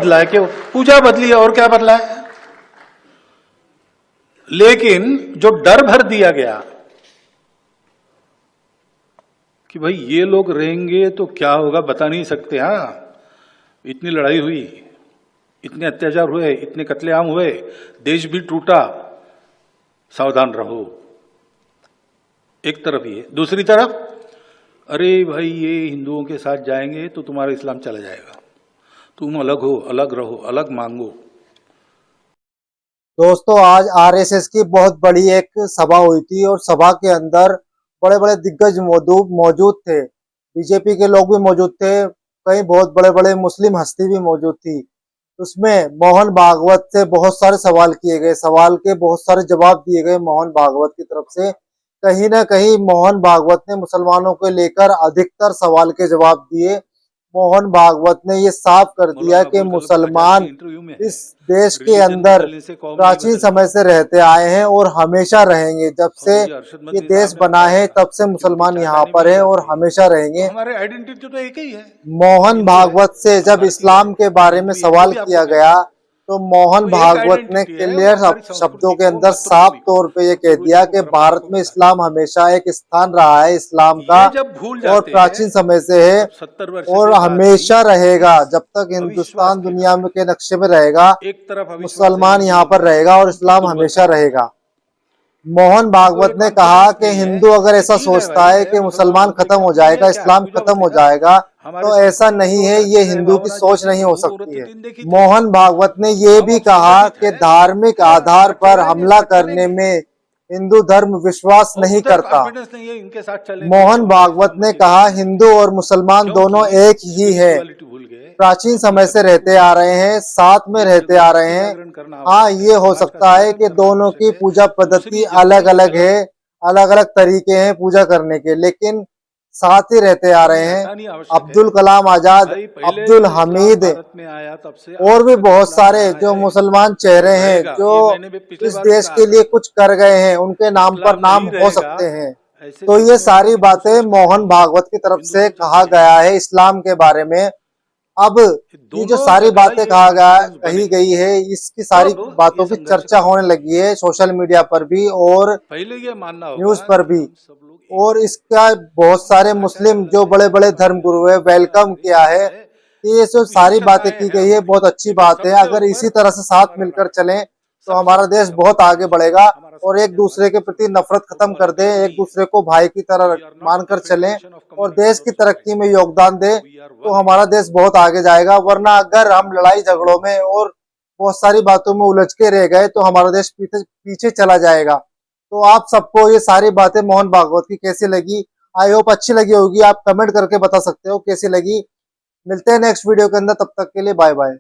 बदला है, क्यों? पूजा बदली है, और क्या बदला है? लेकिन जो डर भर दिया गया कि भाई ये लोग रहेंगे तो क्या होगा बता नहीं सकते। हाँ, इतनी लड़ाई हुई, इतने अत्याचार हुए, इतने कत्लेआम हुए, देश भी टूटा, सावधान रहो। एक तरफ ये, दूसरी तरफ अरे भाई ये हिंदुओं के साथ जाएंगे तो तुम्हारा इस्लाम चला जाएगा, तुम अलग हो, अलग रहो, अलग मांगो। दोस्तों, आज आरएसएस की बहुत बड़ी एक सभा हुई थी और सभा के अंदर बड़े बड़े दिग्गज मौजूद थे। बीजेपी के लोग भी मौजूद थे, कई बहुत बड़े बड़े मुस्लिम हस्ती भी मौजूद थी। उसमें मोहन भागवत से बहुत सारे सवाल किए गए, सवाल के बहुत सारे जवाब दिए गए मोहन भागवत की तरफ से। कहीं ना कहीं मोहन भागवत ने मुसलमानों को लेकर अधिकतर सवाल के जवाब दिए। मोहन भागवत ने ये साफ कर दिया कि मुसलमान इस देश के अंदर प्राचीन समय से रहते आए हैं और हमेशा रहेंगे। जब से ये देश बना है तब से मुसलमान यहाँ पर है और हमेशा रहेंगे। हमारे आइडेंटिटी तो एक ही है। मोहन भागवत से जब इस्लाम के बारे में सवाल किया गया तो मोहन भागवत ने क्लियर शब्दों के अंदर साफ तौर पे ये कह दिया कि भारत में इस्लाम हमेशा एक स्थान रहा है इस्लाम का, और प्राचीन समय से है और हमेशा रहेगा। जब तक हिंदुस्तान दुनिया में के नक्शे में रहेगा, मुसलमान यहाँ पर रहेगा और इस्लाम हमेशा रहेगा। मोहन भागवत ने कहा कि हिंदू अगर ऐसा सोचता है कि मुसलमान खत्म हो जाएगा, इस्लाम खत्म हो जाएगा, तो ऐसा नहीं है, ये हिंदू की सोच नहीं हो सकती है। मोहन भागवत ने ये भी कहा कि धार्मिक आधार पर हमला करने में हिंदू धर्म विश्वास नहीं करता। मोहन भागवत ने कहा हिंदू और मुसलमान दोनों एक ही है, प्राचीन समय से रहते आ रहे हैं, साथ में रहते आ रहे हैं। हाँ, ये हो सकता है कि दोनों की पूजा पद्धति अलग अलग है, अलग अलग तरीके हैं पूजा करने के, लेकिन साथ ही रहते आ रहे हैं। अब्दुल कलाम आजाद, अब्दुल हमीद और भी बहुत सारे जो मुसलमान चेहरे हैं जो इस देश के लिए कुछ कर गए हैं, उनके नाम पर नाम हो सकते हैं। तो ये सारी बातें मोहन भागवत की तरफ से कहा गया है इस्लाम के बारे में। अब ये जो सारी बातें कही गई है, इसकी सारी बातों की चर्चा होने लगी है सोशल मीडिया पर भी और पहले ये मानना होगा न्यूज पर भी, और इसका बहुत सारे मुस्लिम जो बड़े बड़े धर्मगुरु है वेलकम किया है। ये जो सारी बातें की गई है बहुत अच्छी बात है। अगर इसी तरह से साथ मिलकर चलें तो हमारा देश बहुत आगे बढ़ेगा और एक दूसरे के प्रति नफरत खत्म कर दे, एक दूसरे को भाई की तरह मानकर चलें और देश की तरक्की में योगदान दे, तो हमारा देश बहुत आगे जाएगा। वरना अगर हम लड़ाई झगड़ों में और बहुत सारी बातों में उलझ के रह गए तो हमारा देश पीछे चला जाएगा। तो आप सबको ये सारी बातें मोहन भागवत की कैसी लगी? आई होप अच्छी लगी होगी। आप कमेंट करके बता सकते हो कैसी लगी। मिलते हैं नेक्स्ट वीडियो के अंदर, तब तक के लिए बाय बाय।